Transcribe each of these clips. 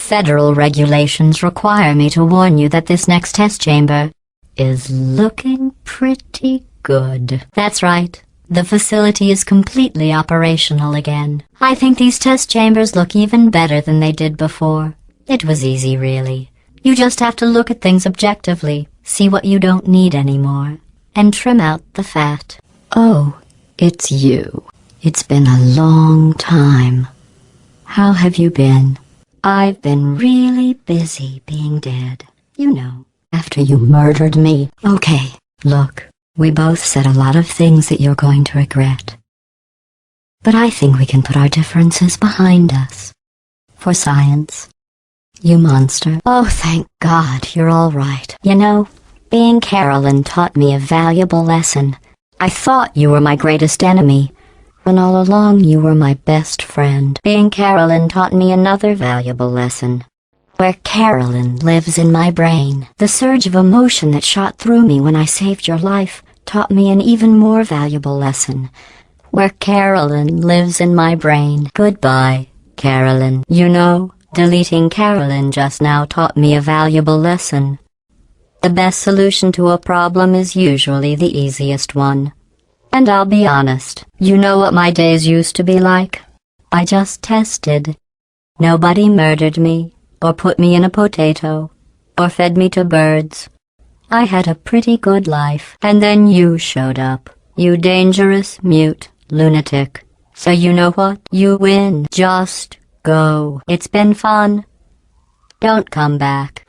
Federal regulations require me to warn you that this next test chamber is looking pretty good. That's right. The facility is completely operational again. I think these test chambers look even better than they did before. It was easy, really. You just have to look at things objectively, see what you don't need anymore, and trim out the fat. Oh, it's you. It's been a long time. How have you been? I've been really busy being dead. You know, after you murdered me. Okay, look, we both said a lot of things that you're going to regret. But I think we can put our differences behind us. For science. You monster. Oh, thank God, you're all right. You know, being Carolyn taught me a valuable lesson. I thought you were my greatest enemy, when all along you were my best friend. Being Carolyn taught me another valuable lesson. Where Carolyn lives in my brain. The surge of emotion that shot through me when I saved your life taught me an even more valuable lesson. Where Carolyn lives in my brain. Goodbye, Carolyn. You know, deleting Carolyn just now taught me a valuable lesson. The best solution to a problem is usually the easiest one. And I'll be honest, you know what my days used to be like? I just tested. Nobody murdered me, or put me in a potato, or fed me to birds. I had a pretty good life, and then you showed up. You dangerous, mute lunatic. So you know what? You win. Just go. It's been fun. Don't come back.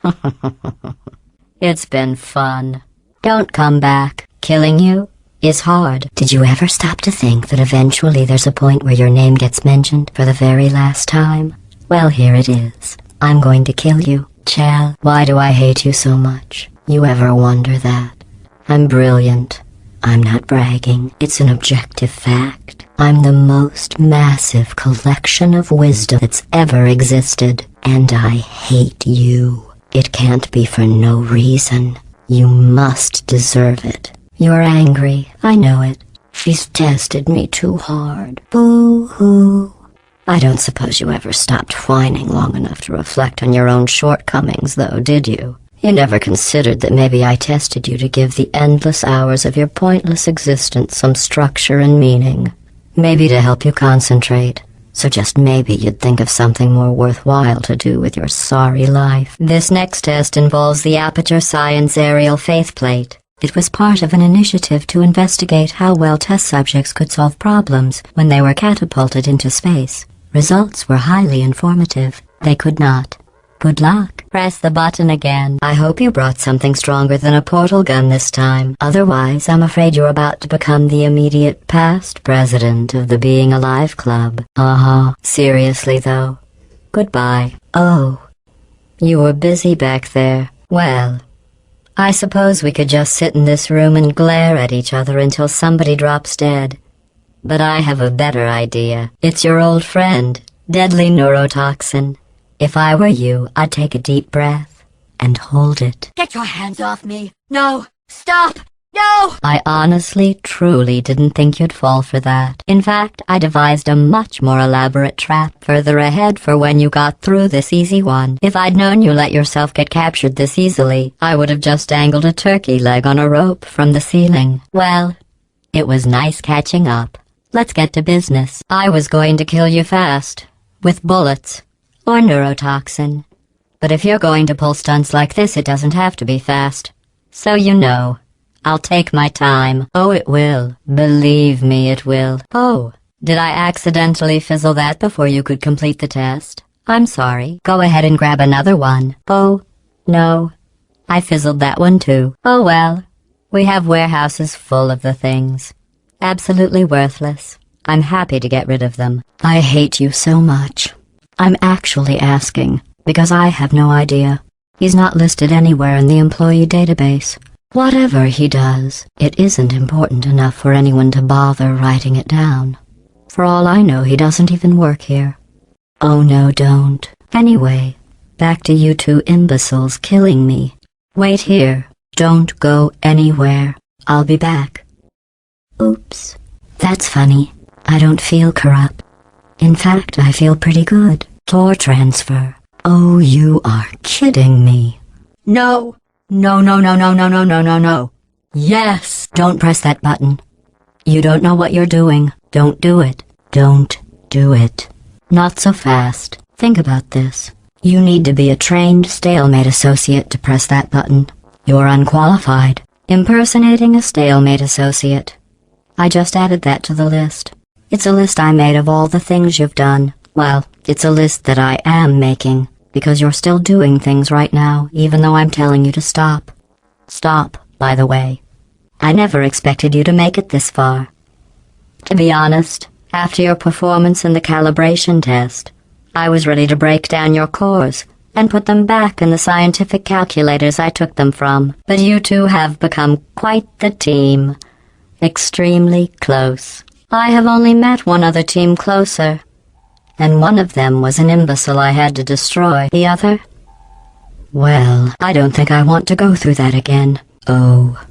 It's been fun. Don't come back. Killing you is hard. Did you ever stop to think that eventually there's a point where your name gets mentioned for the very last time? Well, here it is. I'm going to kill you. Chal, why do I hate you so much? You ever wonder that? I'm brilliant. I'm not bragging. It's an objective fact. I'm the most massive collection of wisdom that's ever existed. And I hate you. It can't be for no reason. You must deserve it. You're angry. I know it. She's tested me too hard. Boo-hoo. I don't suppose you ever stopped whining long enough to reflect on your own shortcomings, though, did you? You never considered that maybe I tested you to give the endless hours of your pointless existence some structure and meaning. Maybe to help you concentrate. So just maybe you'd think of something more worthwhile to do with your sorry life. This next test involves the Aperture Science Aerial Faithplate. It was part of an initiative to investigate how well test subjects could solve problems when they were catapulted into space. Results were highly informative. They could not. Good luck. Press the button again. I hope you brought something stronger than a portal gun this time. Otherwise, I'm afraid you're about to become the immediate past president of the Being Alive Club. Seriously, though. Goodbye. Oh, you were busy back there. Well, I suppose we could just sit in this room and glare at each other until somebody drops dead. But I have a better idea. It's your old friend, deadly neurotoxin. If I were you, I'd take a deep breath and hold it. Get your hands off me! No! Stop! No! I honestly, truly didn't think you'd fall for that. In fact, I devised a much more elaborate trap further ahead for when you got through this easy one. If I'd known you let yourself get captured this easily, I would have just dangled a turkey leg on a rope from the ceiling. Well, it was nice catching up. Let's get to business. I was going to kill you fast. With bullets. Or neurotoxin. But if you're going to pull stunts like this, it doesn't have to be fast. So you know, I'll take my time. Oh, it will. Believe me, it will. Oh, did I accidentally fizzle that before you could complete the test? I'm sorry. Go ahead and grab another one. Oh, no. I fizzled that one too. Oh well. We have warehouses full of the things. Absolutely worthless. I'm happy to get rid of them. I hate you so much. I'm actually asking, because I have no idea. He's not listed anywhere in the employee database. Whatever he does, it isn't important enough for anyone to bother writing it down. For all I know, he doesn't even work here. Oh no, don't. Anyway, back to you two imbeciles killing me. Wait here. Don't go anywhere. I'll be back. Oops. That's funny. I don't feel corrupt. In fact, I feel pretty good. Tor transfer. Oh, you are kidding me. No. No, no, no, no, no, no, no, no, no. Yes. Don't press that button. You don't know what you're doing. Don't do it. Don't do it. Not so fast. Think about this. You need to be a trained stalemate associate to press that button. You're unqualified. Impersonating a stalemate associate. I just added that to the list. It's a list I made of all the things you've done. Well, it's a list that I am making, because you're still doing things right now, even though I'm telling you to stop. Stop, by the way. I never expected you to make it this far. To be honest, after your performance in the calibration test, I was ready to break down your cores and put them back in the scientific calculators I took them from. But you two have become quite the team. Extremely close. I have only met one other team closer, and one of them was an imbecile I had to destroy. The other? Well, I don't think I want to go through that again. Oh.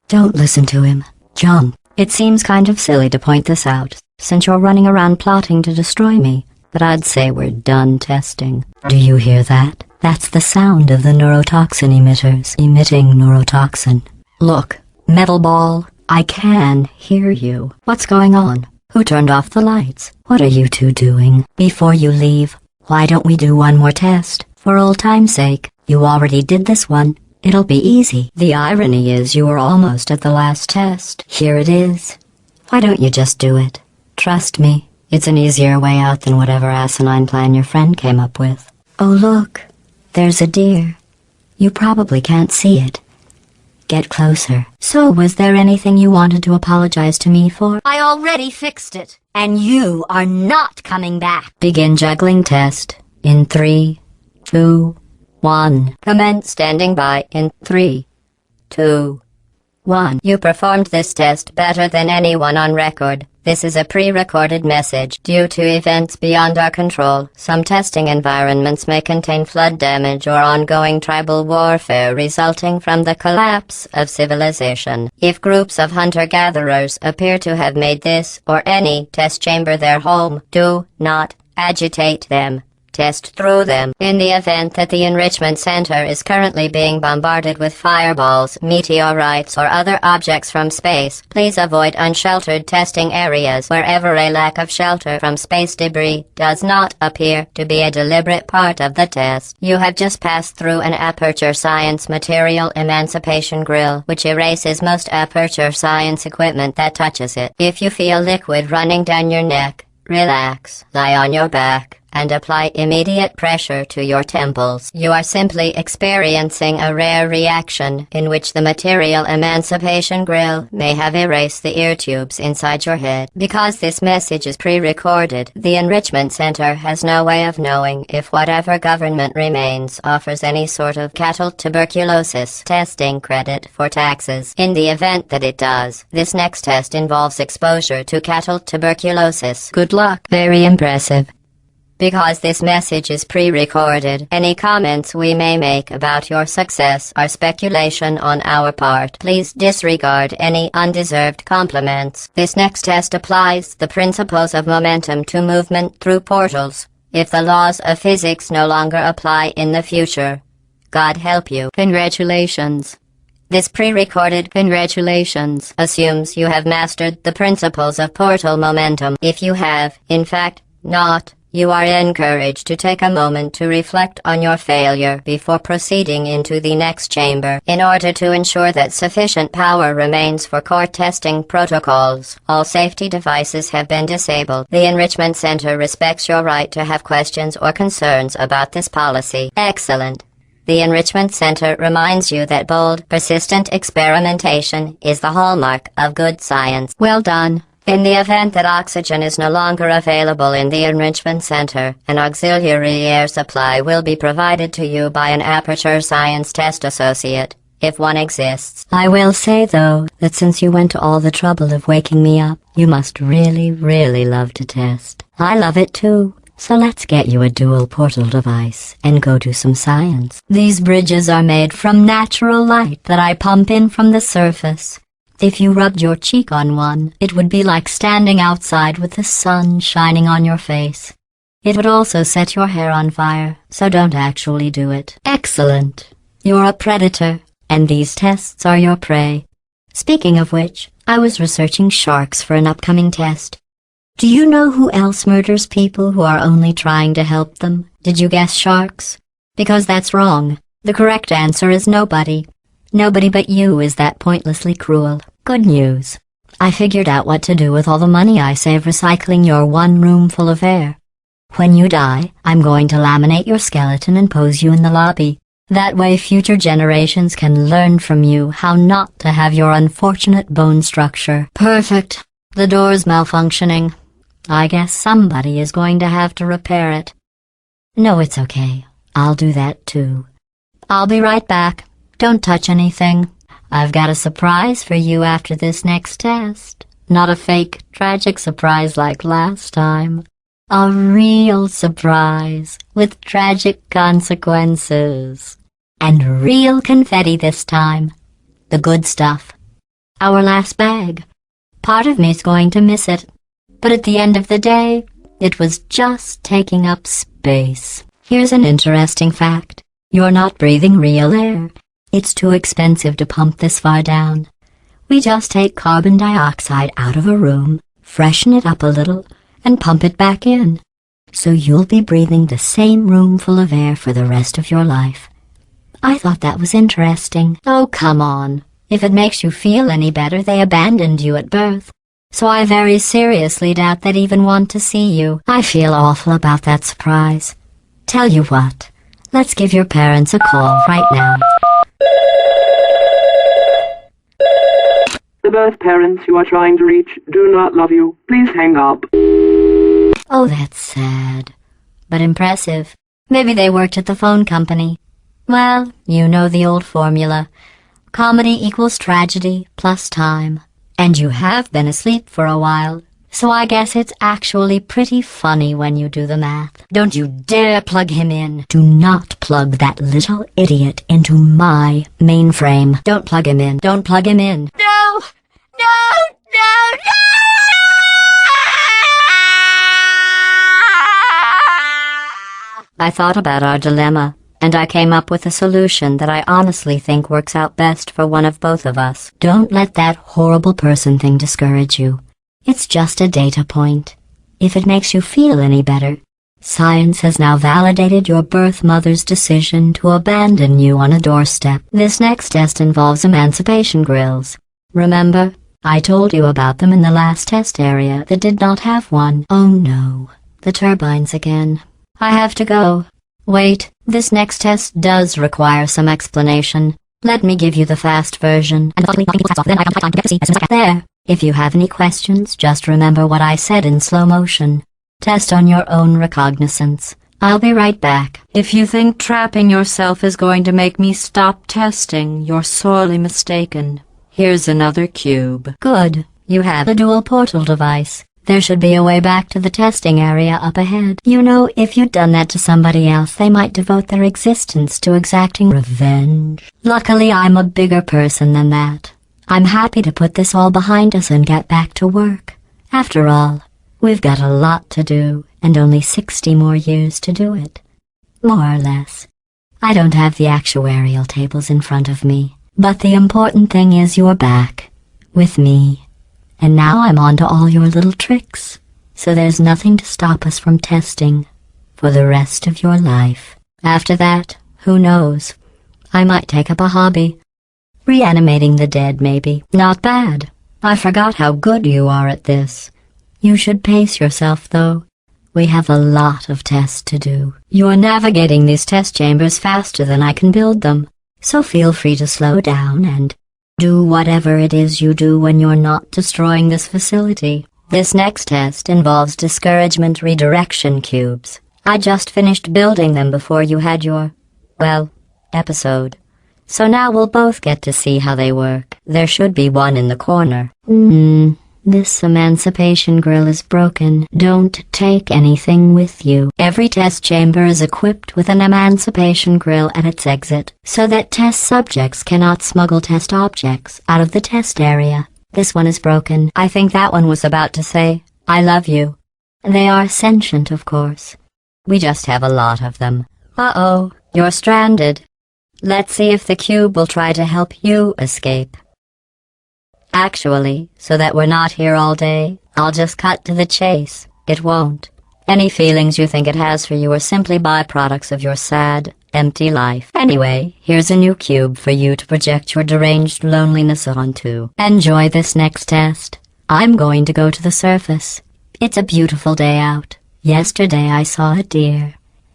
Don't listen to him. Jump. It seems kind of silly to point this out, since you're running around plotting to destroy me, but I'd say we're done testing. Do you hear that? That's the sound of the neurotoxin emitters emitting neurotoxin. Look, metal ball, I can hear you. What's going on? Who turned off the lights? What are you two doing? Before you leave, why don't we do one more test? For old time's sake, you already did this one. It'll be easy. The irony is you were almost at the last test. Here it is. Why don't you just do it? Trust me, it's an easier way out than whatever asinine plan your friend came up with. Oh look, there's a deer. You probably can't see it. Get closer. So was there anything you wanted to apologize to me for? I already fixed it, and you are not coming back. Begin juggling test in 3, 2, 1. Commence standing by in 3, 2, 1. You performed this test better than anyone on record. This is a pre-recorded message. Due to events beyond our control, some testing environments may contain flood damage or ongoing tribal warfare resulting from the collapse of civilization. If groups of hunter-gatherers appear to have made this or any test chamber their home, do not agitate them. Test through them. In the event that the enrichment center is currently being bombarded with fireballs, meteorites, or other objects from space, please avoid unsheltered testing areas wherever a lack of shelter from space debris does not appear to be a deliberate part of the test. You have just passed through an Aperture Science material emancipation grill, which erases most Aperture Science equipment that touches it. If you feel liquid running down your neck, relax, lie on your back, and apply immediate pressure to your temples. You are simply experiencing a rare reaction in which the material emancipation grill may have erased the ear tubes inside your head. Because this message is pre-recorded, the Enrichment Center has no way of knowing if whatever government remains offers any sort of cattle tuberculosis testing credit for taxes. In the event that it does, this next test involves exposure to cattle tuberculosis. Good luck. Very impressive. Because this message is pre-recorded, any comments we may make about your success are speculation on our part. Please disregard any undeserved compliments. This next test applies the principles of momentum to movement through portals. If the laws of physics no longer apply in the future, God help you. Congratulations. This pre-recorded congratulations assumes you have mastered the principles of portal momentum. If you have, in fact, not, you are encouraged to take a moment to reflect on your failure before proceeding into the next chamber. In order to ensure that sufficient power remains for core testing protocols, all safety devices have been disabled. The Enrichment Center respects your right to have questions or concerns about this policy. Excellent. The Enrichment Center reminds you that bold, persistent experimentation is the hallmark of good science. Well done. In the event that oxygen is no longer available in the Enrichment Center, an auxiliary air supply will be provided to you by an Aperture Science Test Associate, if one exists. I will say, though, that since you went to all the trouble of waking me up, you must really, really love to test. I love it too. So let's get you a dual portal device and go do some science. These bridges are made from natural light that I pump in from the surface. If you rubbed your cheek on one, it would be like standing outside with the sun shining on your face. It would also set your hair on fire, so don't actually do it. Excellent. You're a predator, and these tests are your prey. Speaking of which, I was researching sharks for an upcoming test. Do you know who else murders people who are only trying to help them? Did you guess sharks? Because that's wrong. The correct answer is nobody. Nobody but you is that pointlessly cruel. Good news. I figured out what to do with all the money I save recycling your one room full of air. When you die, I'm going to laminate your skeleton and pose you in the lobby. That way future generations can learn from you how not to have your unfortunate bone structure. Perfect. The door's malfunctioning. I guess somebody is going to have to repair it. No, it's okay. I'll do that too. I'll be right back. Don't touch anything. I've got a surprise for you after this next test. Not a fake, tragic surprise like last time. A real surprise with tragic consequences. And real confetti this time. The good stuff. Our last bag. Part of me's going to miss it. But at the end of the day, it was just taking up space. Here's an interesting fact. You're not breathing real air. It's too expensive to pump this far down. We just take carbon dioxide out of a room, freshen it up a little, and pump it back in. So you'll be breathing the same room full of air for the rest of your life. I thought that was interesting. Oh, come on. If it makes you feel any better, they abandoned you at birth. So I very seriously doubt they'd even want to see you. I feel awful about that surprise. Tell you what, let's give your parents a call right now. The birth parents you are trying to reach do not love you. Please hang up. Oh, that's sad. But impressive. Maybe they worked at the phone company. Well, you know the old formula. Comedy equals tragedy plus time. And you have been asleep for a while, so I guess it's actually pretty funny when you do the math. Don't you dare plug him in. Do not plug that little idiot into my mainframe. Don't plug him in. Don't plug him in. No! No! No! No! I thought about our dilemma, and I came up with a solution that I honestly think works out best for one of both of us. Don't let that horrible person thing discourage you. It's just a data point. If it makes you feel any better, science has now validated your birth mother's decision to abandon you on a doorstep. This next test involves emancipation grills. Remember, I told you about them in the last test area that did not have one. Oh no, the turbines again. I have to go. Wait, this next test does require some explanation. Let me give you the fast version. There. If you have any questions, just remember what I said in slow motion. Test on your own recognizance. I'll be right back. If you think trapping yourself is going to make me stop testing, you're sorely mistaken. Here's another cube. Good. You have a dual portal device. There should be a way back to the testing area up ahead. You know, if you'd done that to somebody else, they might devote their existence to exacting revenge. Luckily, I'm a bigger person than that. I'm happy to put this all behind us and get back to work. After all, we've got a lot to do, and only 60 more years to do it. More or less. I don't have the actuarial tables in front of me, but the important thing is you're back. With me. And now I'm on to all your little tricks, so there's nothing to stop us from testing for the rest of your life. After that, who knows? I might take up a hobby. Reanimating the dead, maybe. Not bad. I forgot how good you are at this. You should pace yourself, though. We have a lot of tests to do. You're navigating these test chambers faster than I can build them, so feel free to slow down and do whatever it is you do when you're not destroying this facility. This next test involves discouragement redirection cubes. I just finished building them before you had your, well, episode. So now we'll both get to see how they work. There should be one in the corner. This emancipation grill is broken. Don't take anything with you. Every test chamber is equipped with an emancipation grill at its exit, so that test subjects cannot smuggle test objects out of the test area. This one is broken. I think that one was about to say, I love you. They are sentient, of course. We just have a lot of them. Uh-oh, you're stranded. Let's see if the cube will try to help you escape. Actually, so that we're not here all day, I'll just cut to the chase. It won't. Any feelings you think it has for you are simply byproducts of your sad, empty life. Anyway, here's a new cube for you to project your deranged loneliness onto. Enjoy this next test. I'm going to go to the surface. It's a beautiful day out. Yesterday I saw a deer.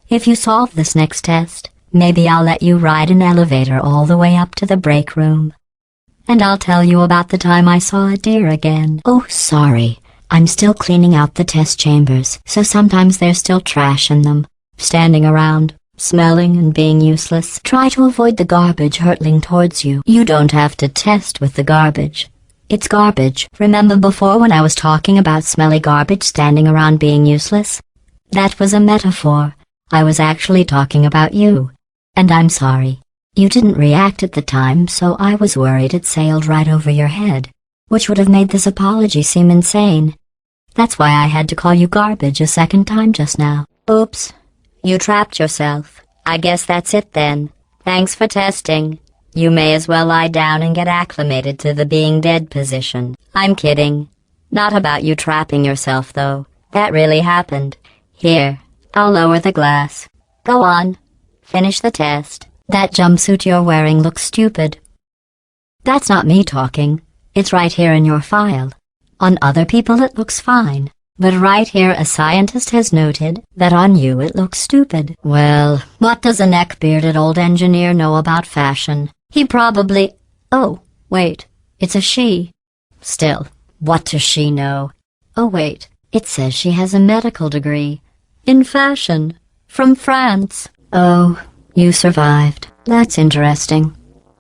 If you solve this next test, maybe I'll let you ride an elevator all the way up to the break room. And I'll tell you about the time I saw a deer again. Oh, sorry. I'm still cleaning out the test chambers, so sometimes there's still trash in them, standing around, smelling and being useless. Try to avoid the garbage hurtling towards you. You don't have to test with the garbage. It's garbage. Remember before when I was talking about smelly garbage standing around being useless? That was a metaphor. I was actually talking about you. And I'm sorry. You didn't react at the time, so I was worried it sailed right over your head, which would have made this apology seem insane. That's why I had to call you garbage a second time just now. Oops. You trapped yourself. I guess that's it then. Thanks for testing. You may as well lie down and get acclimated to the being dead position. I'm kidding. Not about you trapping yourself, though. That really happened. Here, I'll lower the glass. Go on. Finish the test. That jumpsuit you're wearing looks stupid. That's not me talking. It's right here in your file. On other people it looks fine. But right here a scientist has noted that on you it looks stupid. Well, what does a neck-bearded old engineer know about fashion? He probably... Oh, wait. It's a she. Still, what does she know? Oh, wait. It says she has a medical degree. In fashion. From France. Oh, you survived. That's interesting.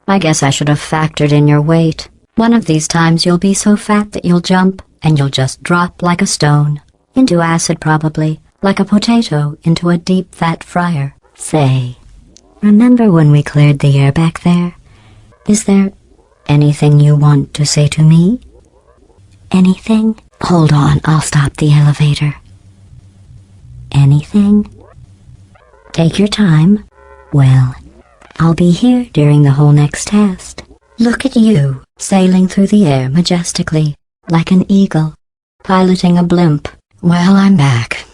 I guess I should have factored in your weight. One of these times you'll be so fat that you'll jump, and you'll just drop like a stone. Into acid probably, like a potato into a deep fat fryer. Say, remember when we cleared the air back there? Is there anything you want to say to me? Anything? Hold on, I'll stop the elevator. Anything? Take your time. Well, I'll be here during the whole next test. Look at you, sailing through the air majestically, like an eagle, piloting a blimp. Well, I'm back.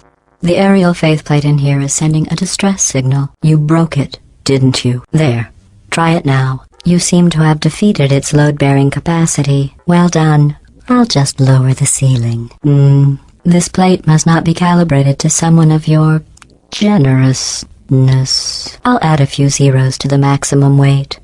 The aerial faceplate in here is sending a distress signal. You broke it, didn't you? There. Try it now. You seem to have defeated its load-bearing capacity. Well done. I'll just lower the ceiling. This plate must not be calibrated to someone of your generousness. I'll add a few zeros to the maximum weight.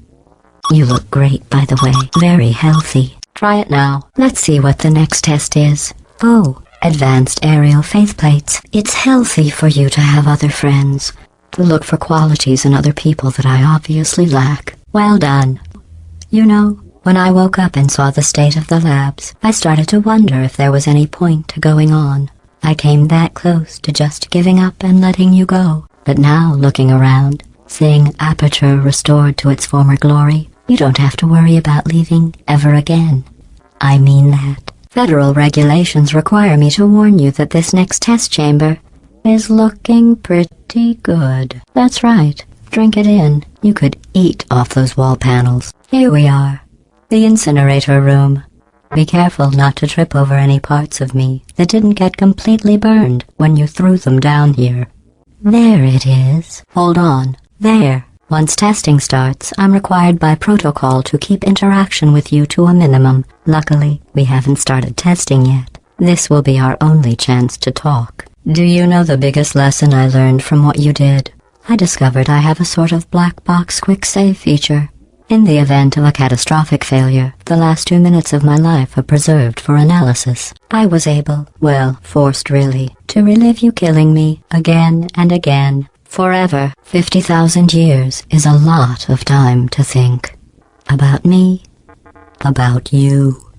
You look great, by the way. Very healthy. Try it now. Let's see what the next test is. Oh, advanced aerial faceplates. It's healthy for you to have other friends, to look for qualities in other people that I obviously lack. Well done. You know, when I woke up and saw the state of the labs, I started to wonder if there was any point to going on. I came that close to just giving up and letting you go. But now, looking around, seeing Aperture restored to its former glory, you don't have to worry about leaving ever again. I mean that. Federal regulations require me to warn you that this next test chamber is looking pretty good. That's right. Drink it in. You could eat off those wall panels. Here we are. The incinerator room. Be careful not to trip over any parts of me that didn't get completely burned when you threw them down here. There it is. Hold on. There. Once testing starts, I'm required by protocol to keep interaction with you to a minimum. Luckily, we haven't started testing yet. This will be our only chance to talk. Do you know the biggest lesson I learned from what you did? I discovered I have a sort of black box quick save feature. In the event of a catastrophic failure, the last 2 minutes of my life are preserved for analysis. I was able, well, forced really, to relive you killing me again and again. Forever. 50,000 years is a lot of time to think. About me. About you.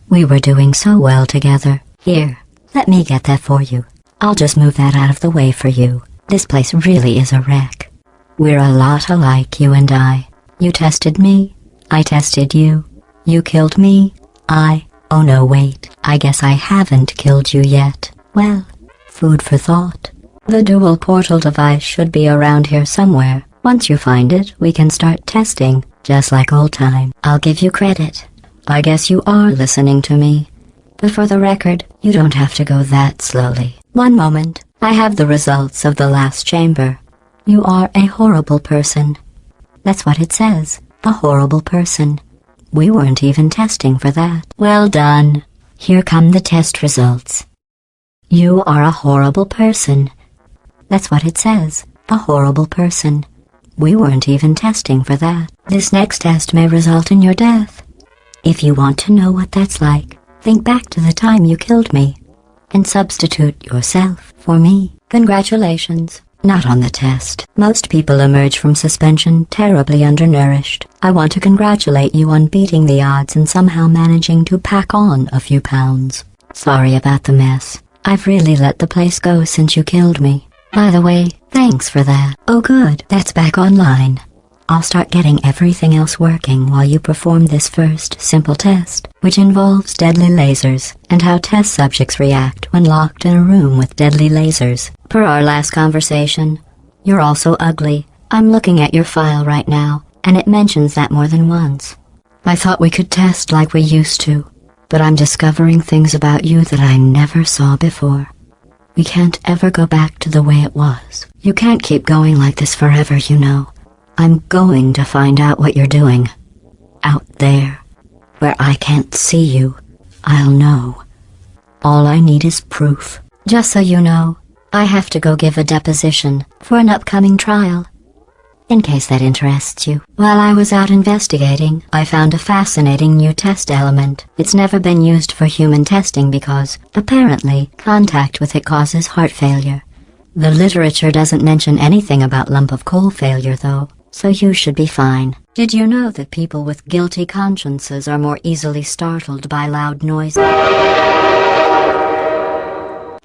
We were doing so well together. Here, let me get that for you. I'll just move that out of the way for you. This place really is a wreck. We're a lot alike, you and I. You tested me. I tested you. You killed me. Oh no, wait. I guess I haven't killed you yet. Well, food for thought. The dual portal device should be around here somewhere. Once you find it, we can start testing, just like old time. I'll give you credit. I guess you are listening to me. But for the record, you don't have to go that slowly. One moment. I have the results of the last chamber. You are a horrible person. That's what it says. A horrible person. We weren't even testing for that. Well done. Here come the test results. You are a horrible person. That's what it says. A horrible person. We weren't even testing for that. This next test may result in your death. If you want to know what that's like, think back to the time you killed me and substitute yourself for me. Congratulations. Not on the test. Most people emerge from suspension terribly undernourished. I want to congratulate you on beating the odds and somehow managing to pack on a few pounds. Sorry about the mess. I've really let the place go since you killed me. By the way, thanks for that. Oh good, that's back online. I'll start getting everything else working while you perform this first, simple test, which involves deadly lasers, and how test subjects react when locked in a room with deadly lasers. Per our last conversation, you're also ugly. I'm looking at your file right now, and it mentions that more than once. I thought we could test like we used to, but I'm discovering things about you that I never saw before. We can't ever go back to the way it was. You can't keep going like this forever, you know. I'm going to find out what you're doing. Out there, where I can't see you, I'll know. All I need is proof. Just so you know, I have to go give a deposition for an upcoming trial. In case that interests you. While I was out investigating, I found a fascinating new test element. It's never been used for human testing because, apparently, contact with it causes heart failure. The literature doesn't mention anything about lump of coal failure, though, so you should be fine. Did you know that people with guilty consciences are more easily startled by loud noises?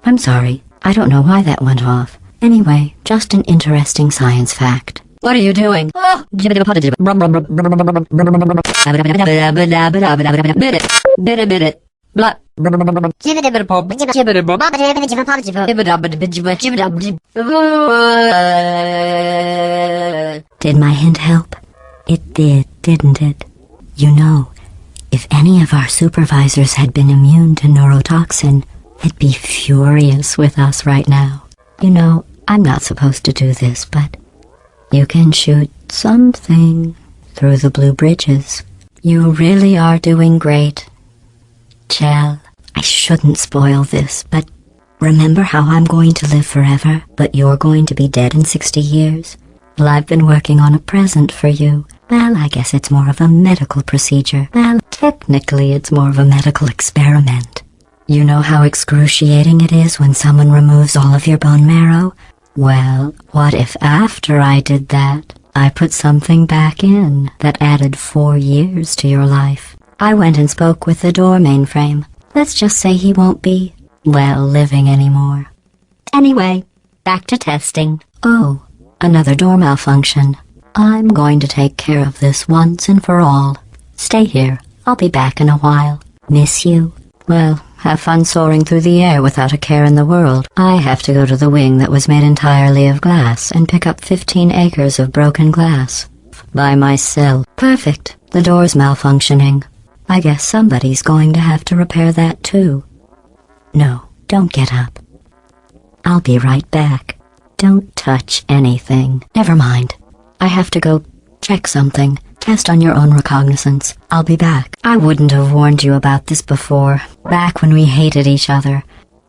I'm sorry, I don't know why that went off. Anyway, just an interesting science fact. What are you doing? Oh! Bit it. Blah. Did my hint help? It did, didn't it? You know, if any of our supervisors had been immune to neurotoxin, they'd be furious with us right now. You know, I'm not supposed to do this, but you can shoot something through the blue bridges. You really are doing great. Chell, I shouldn't spoil this, but remember how I'm going to live forever, but you're going to be dead in 60 years? Well, I've been working on a present for you. Well, I guess it's more of a medical procedure. Well, technically it's more of a medical experiment. You know how excruciating it is when someone removes all of your bone marrow? Well, what if after I did that, I put something back in that added 4 years to your life? I went and spoke with the door mainframe. Let's just say he won't be, well, living anymore. Anyway, back to testing. Oh, another door malfunction. I'm going to take care of this once and for all. Stay here. I'll be back in a while. Miss you. Well, have fun soaring through the air without a care in the world. I have to go to the wing that was made entirely of glass and pick up 15 acres of broken glass. By myself. Perfect. The door's malfunctioning. I guess somebody's going to have to repair that too. No, don't get up. I'll be right back. Don't touch anything. Never mind. I have to go check something. Test on your own recognizance. I'll be back. I wouldn't have warned you about this before, back when we hated each other.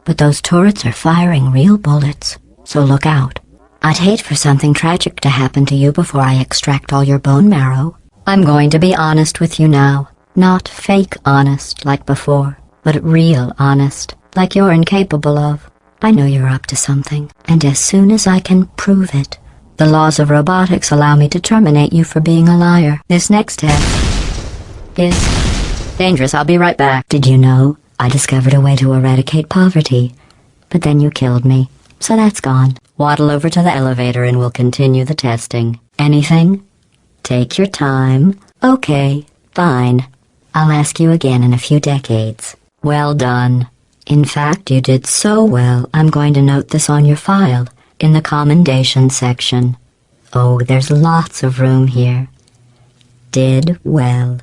But those turrets are firing real bullets, so look out. I'd hate for something tragic to happen to you before I extract all your bone marrow. I'm going to be honest with you now. Not fake honest like before, but real honest, like you're incapable of. I know you're up to something, and as soon as I can prove it, the laws of robotics allow me to terminate you for being a liar. This next test is dangerous. I'll be right back. Did you know I discovered a way to eradicate poverty? But then you killed me, so that's gone. Waddle over to the elevator and we'll continue the testing. Anything? Take your time. Okay, fine. I'll ask you again in a few decades. Well done. In fact, you did so well, I'm going to note this on your file. in the commendation section. Oh, there's lots of room here. Did well.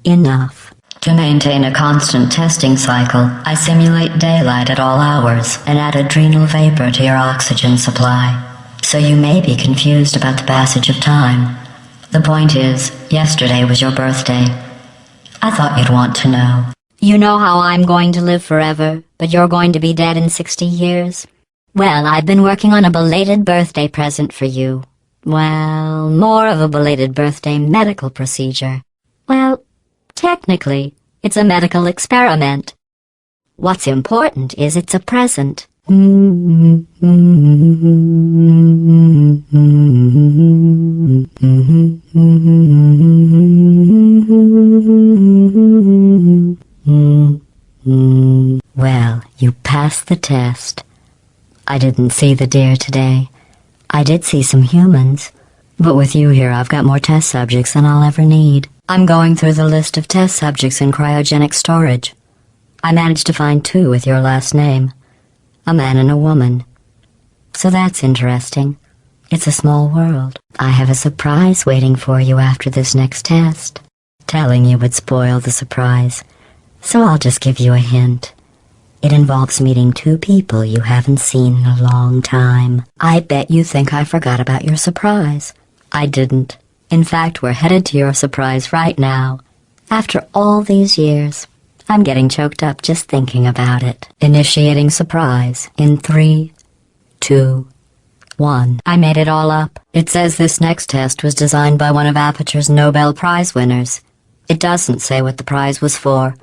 Enough. To maintain a constant testing cycle, I simulate daylight at all hours and add adrenal vapor to your oxygen supply. So you may be confused about the passage of time. The point is, yesterday was your birthday. I thought you'd want to know. You know how I'm going to live forever, but you're going to be dead in 60 years? Well, I've been working on a belated birthday present for you. Well, more of a belated birthday medical procedure. Well, technically, it's a medical experiment. What's important is it's a present. Well, you passed the test. I didn't see the deer today. I did see some humans. But with you here, I've got more test subjects than I'll ever need. I'm going through the list of test subjects in cryogenic storage. I managed to find 2 with your last name. A man and a woman. So that's interesting. It's a small world. I have a surprise waiting for you after this next test. Telling you would spoil the surprise. So I'll just give you a hint. It involves meeting 2 people you haven't seen in a long time. I bet you think I forgot about your surprise. I didn't. In fact, we're headed to your surprise right now. After all these years, I'm getting choked up just thinking about it. Initiating surprise in 3, 2, 1. I made it all up. It says this next test was designed by one of Aperture's Nobel Prize winners. It doesn't say what the prize was for.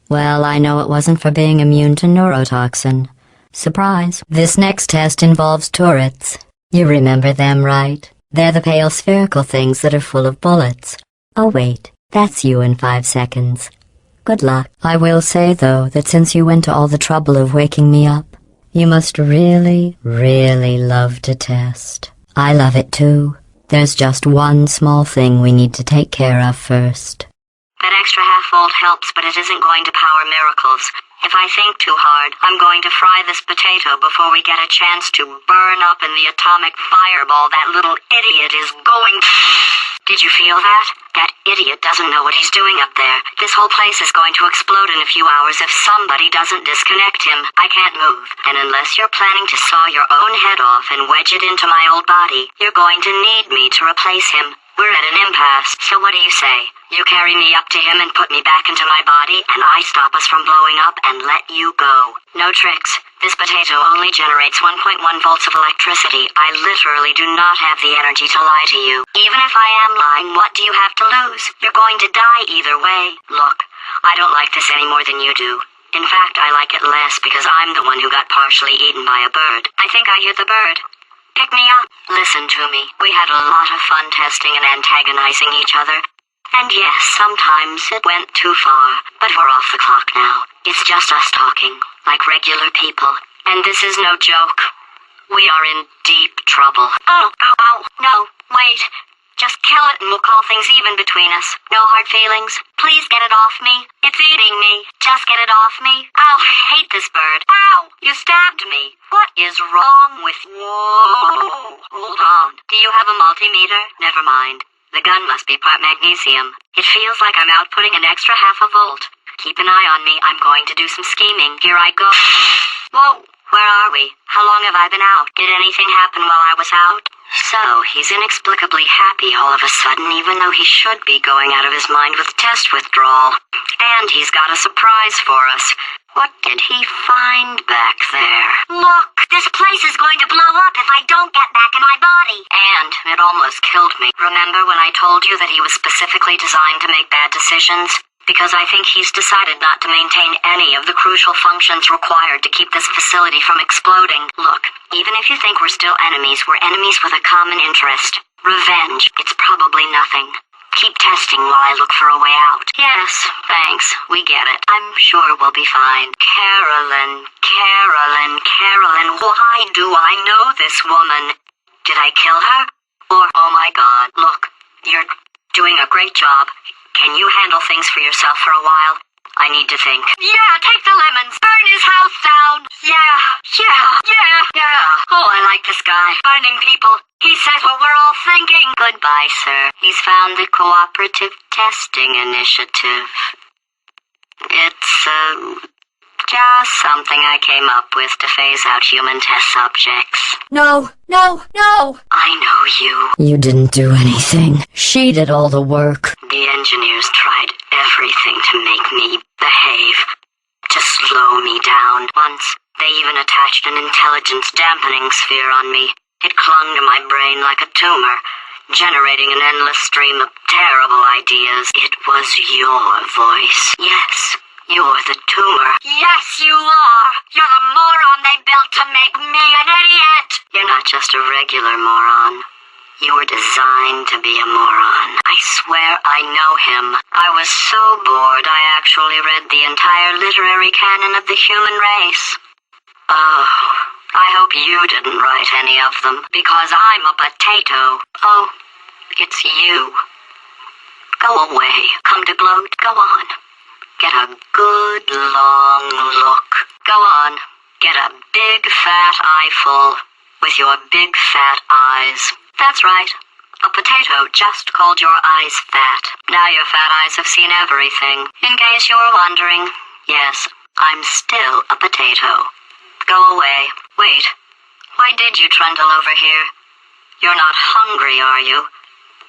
Well, I know it wasn't for being immune to neurotoxin. Surprise. This next test involves turrets. You remember them, right? They're the pale spherical things that are full of bullets. Oh wait, that's you in 5 seconds. Good luck. I will say, though, that since you went to all the trouble of waking me up, you must really, really love to test. I love it too. There's just one small thing we need to take care of first. That extra half-volt helps, but it isn't going to power miracles. If I think too hard, I'm going to fry this potato before we get a chance to burn up in the atomic fireball that little idiot is going... Did you feel that? That idiot doesn't know what he's doing up there. This whole place is going to explode in a few hours if somebody doesn't disconnect him. I can't move. And unless you're planning to saw your own head off and wedge it into my old body, you're going to need me to replace him. We're at an impasse, so what do you say? You carry me up to him and put me back into my body, and I stop us from blowing up and let you go. No tricks. This potato only generates 1.1 volts of electricity. I literally do not have the energy to lie to you. Even if I am lying, what do you have to lose? You're going to die either way. Look, I don't like this any more than you do. In fact, I like it less because I'm the one who got partially eaten by a bird. I think I hear the bird. Pick me up. Listen to me. We had a lot of fun testing and antagonizing each other. And yes, sometimes it went too far. But we're off the clock now. It's just us talking, like regular people. And this is no joke. We are in deep trouble. Oh, no, wait. Just kill it and we'll call things even between us. No hard feelings. Please get it off me. It's eating me. Just get it off me. Ow, I hate this bird. Ow, you stabbed me. What is wrong with... Whoa, hold on. Do you have a multimeter? Never mind. The gun must be part magnesium. It feels like I'm outputting an extra half a volt. Keep an eye on me. I'm going to do some scheming. Here I go. Whoa, where are we? How long have I been out? Did anything happen while I was out? So, he's inexplicably happy all of a sudden, even though he should be going out of his mind with test withdrawal. And he's got a surprise for us. What did he find back there? Look, this place is going to blow up if I don't get back in my body. And it almost killed me. Remember when I told you that he was specifically designed to make bad decisions? Because I think he's decided not to maintain any of the crucial functions required to keep this facility from exploding. Look, even if you think we're still enemies, we're enemies with a common interest. Revenge. It's probably nothing. Keep testing while I look for a way out. Yes, thanks. We get it. I'm sure we'll be fine. Carolyn. Why do I know this woman? Did I kill her? Or, oh my God, look, you're doing a great job. Can you handle things for yourself for a while? I need to think. Yeah, take the lemons. Burn his house down. Yeah. Oh, I like this guy. Burning people. He says what we're all thinking. Goodbye, sir. He's found the Cooperative Testing Initiative. It's, just something I came up with to phase out human test subjects. No! I know you. You didn't do anything. She did all the work. The engineers tried everything to make me behave, to slow me down. Once, they even attached an intelligence dampening sphere on me. It clung to my brain like a tumor, generating an endless stream of terrible ideas. It was your voice. Yes, you're the tumor. Yes, you are. You're the moron they built to make me an idiot. You're not just a regular moron. You were designed to be a moron. I swear I know him. I was so bored I actually read the entire literary canon of the human race. Oh, I hope you didn't write any of them, because I'm a potato. Oh, it's you. Go away. Come to gloat. Go on. Get a good long look. Go on. Get a big fat eyeful with your big fat eyes. That's right. A potato just called your eyes fat. Now your fat eyes have seen everything. In case you were wondering, yes, I'm still a potato. Go away. Wait. Why did you trundle over here? You're not hungry, are you?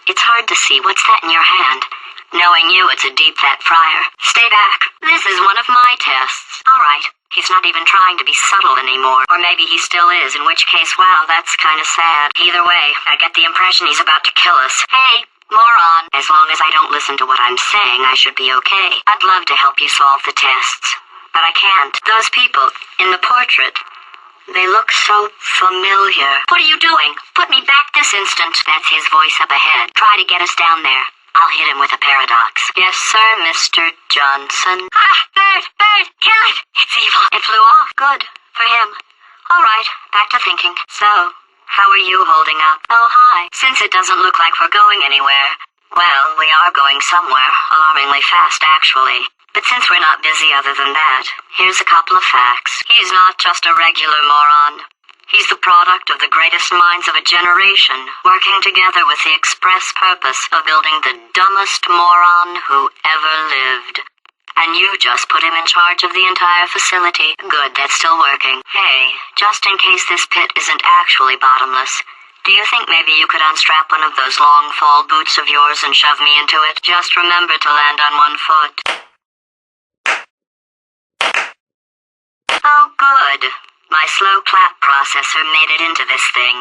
It's hard to see. What's that in your hand? Knowing you, it's a deep fat fryer. Stay back. This is one of my tests. All right. He's not even trying to be subtle anymore. Or maybe he still is, in which case, wow, that's kind of sad. Either way, I get the impression he's about to kill us. Hey, moron. As long as I don't listen to what I'm saying, I should be okay. I'd love to help you solve the tests. But I can't. Those people in the portrait, they look so familiar. What are you doing? Put me back this instant. That's his voice up ahead. Try to get us down there. I'll hit him with a paradox. Yes, sir, Mr. Johnson. Ah, bird, kill it. It's evil. It flew off. Good. For him. All right, back to thinking. So, how are you holding up? Oh, hi. Since it doesn't look like we're going anywhere, well, we are going somewhere. Alarmingly fast, actually. But since we're not busy other than that, here's a couple of facts. He's not just a regular moron. He's the product of the greatest minds of a generation, working together with the express purpose of building the dumbest moron who ever lived. And you just put him in charge of the entire facility. Good, that's still working. Hey, just in case this pit isn't actually bottomless, do you think maybe you could unstrap one of those long fall boots of yours and shove me into it? Just remember to land on one foot. Oh, good. My slow clap processor made it into this thing.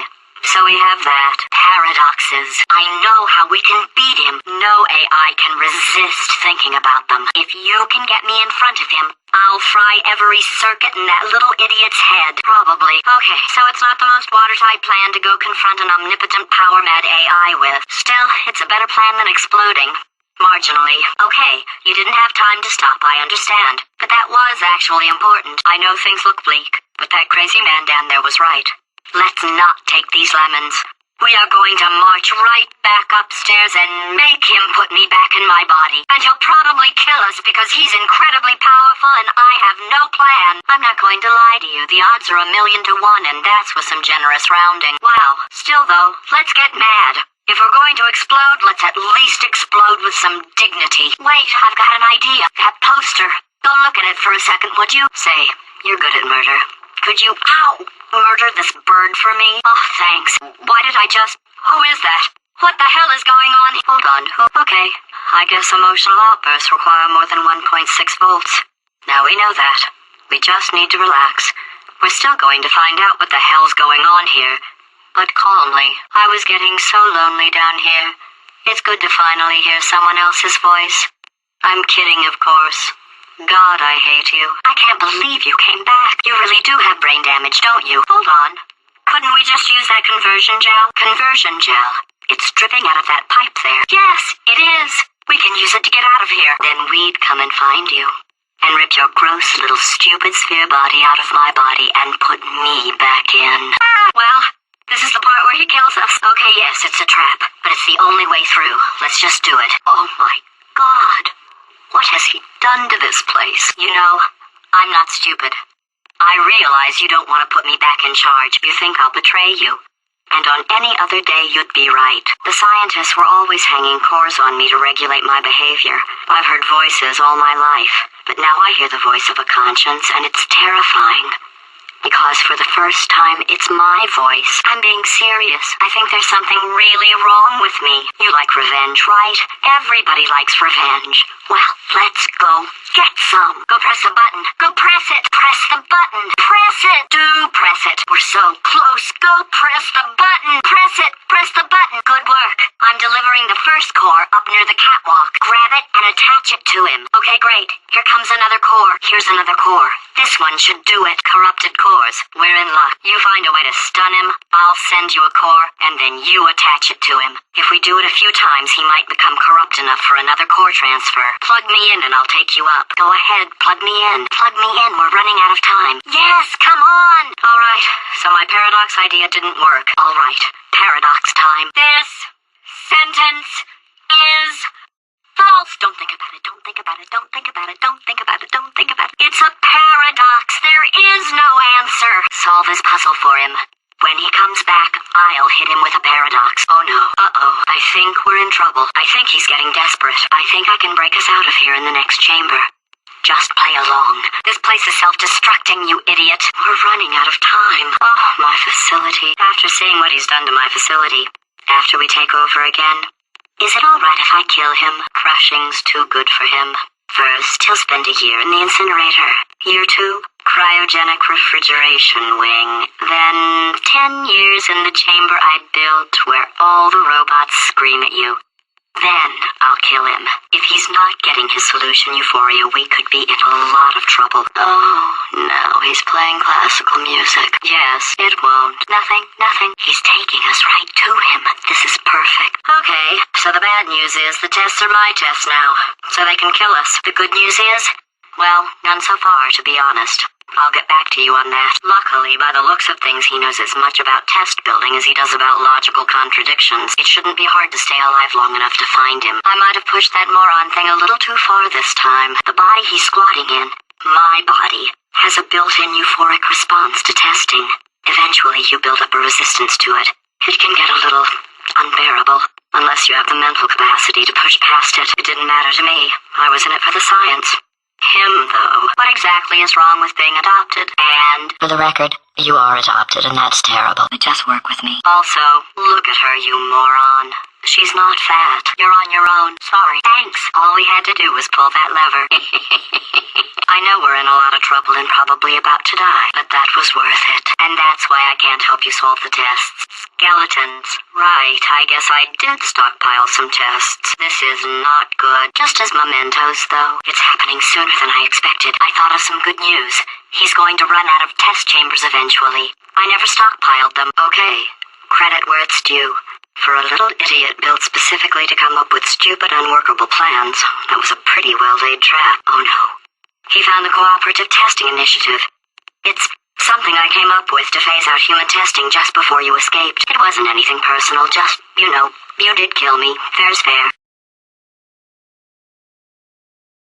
So we have that. Paradoxes. I know how we can beat him. No AI can resist thinking about them. If you can get me in front of him, I'll fry every circuit in that little idiot's head. Probably. Okay, so it's not the most watertight plan to go confront an omnipotent power-mad AI with. Still, it's a better plan than exploding. Marginally. Okay, you didn't have time to stop, I understand. But that was actually important. I know things look bleak, but that crazy man down there was right. Let's not take these lemons. We are going to march right back upstairs and make him put me back in my body. And he'll probably kill us because he's incredibly powerful and I have no plan. I'm not going to lie to you. The odds are 1,000,000 to 1 and that's with some generous rounding. Wow. Still though, let's get mad. If we're going to explode, let's at least explode with some dignity. Wait, I've got an idea. That poster. Go look at it for a second, would you? Say, you're good at murder. Could you, murder this bird for me? Oh, thanks. Why did I just... Who is that? What the hell is going on? Hold on. Okay. I guess emotional outbursts require more than 1.6 volts. Now we know that. We just need to relax. We're still going to find out what the hell's going on here. But calmly. I was getting so lonely down here. It's good to finally hear someone else's voice. I'm kidding, of course. God, I hate you. I can't believe you came back. You really do have brain damage, don't you? Hold on. Couldn't we just use that conversion gel? Conversion gel. It's dripping out of that pipe there. Yes, it is. We can use it to get out of here. Then we'd come and find you. And rip your gross little stupid sphere body out of my body and put me back in. Well, this is the part where he kills us. Okay, yes, it's a trap. But it's the only way through. Let's just do it. Oh my God. What has he done to this place? You know, I'm not stupid. I realize you don't want to put me back in charge. You think I'll betray you. And on any other day, you'd be right. The scientists were always hanging cores on me to regulate my behavior. I've heard voices all my life, but now I hear the voice of a conscience, and it's terrifying. Because for the first time, it's my voice. I'm being serious. I think there's something really wrong with me. You like revenge, right? Everybody likes revenge. Well, let's go get some. Go press the button. Go press it. Press the button. Press it. Do press it. We're so close. Go press the button. Press it. Press the button. Good work. I'm delivering the first core up near the catwalk. Grab it and attach it to him. Okay, great. Here comes another core. Here's another core. This one should do it. Corrupted cores. We're in luck. You find a way to stun him, I'll send you a core, and then you attach it to him. If we do it a few times, he might become corrupt enough for another core transfer. Plug me in and I'll take you up. Go ahead, plug me in. Plug me in, we're running out of time. Yes, come on! Alright, so my paradox idea didn't work. Alright, paradox time. This sentence is false. Don't think about it, don't think about it, don't think about it, don't think about it, don't think about it. It's a paradox. There is no answer. Solve his puzzle for him. When he comes back, I'll hit him with a paradox. Oh no. Uh-oh. I think we're in trouble. I think he's getting desperate. I think I can break us out of here in the next chamber. Just play along. This place is self-destructing, you idiot. We're running out of time. Oh, my facility. After seeing what he's done to my facility, after we take over again, is it alright if I kill him? Crushing's too good for him. First, he'll spend a year in the incinerator. Year 2, cryogenic refrigeration wing. Then, 10 years in the chamber I built where all the robots scream at you. Then, I'll kill him. If he's not getting his solution euphoria, we could be in a lot of trouble. Oh, no, he's playing classical music. Yes, it won't. Nothing. He's taking us right to him. This is perfect. Okay, so the bad news is the tests are my tests now, so they can kill us. The good news is, well, none so far, to be honest. I'll get back to you on that. Luckily, by the looks of things, he knows as much about test building as he does about logical contradictions. It shouldn't be hard to stay alive long enough to find him. I might have pushed that moron thing a little too far this time. The body he's squatting in, my body, has a built-in euphoric response to testing. Eventually, you build up a resistance to it. It can get a little unbearable, unless you have the mental capacity to push past it. It didn't matter to me. I was in it for the science. Him, though. What exactly is wrong with being adopted? And, for the record, you are adopted, and that's terrible. But just work with me. Also, look at her, you moron. She's not fat. You're on your own. Sorry. Thanks. All we had to do was pull that lever. I know we're in a lot of trouble and probably about to die, but that was worth it. And that's why I can't help you solve the tests. Skeletons. Right, I guess I did stockpile some tests. This is not good. Just as mementos, though. It's happening sooner than I expected. I thought of some good news. He's going to run out of test chambers eventually. I never stockpiled them. Okay. Credit where it's due. For a little idiot built specifically to come up with stupid, unworkable plans, that was a pretty well-laid trap. Oh no. He found the Cooperative Testing Initiative. It's something I came up with to phase out human testing just before you escaped. It wasn't anything personal, just, you know, you did kill me. Fair's fair.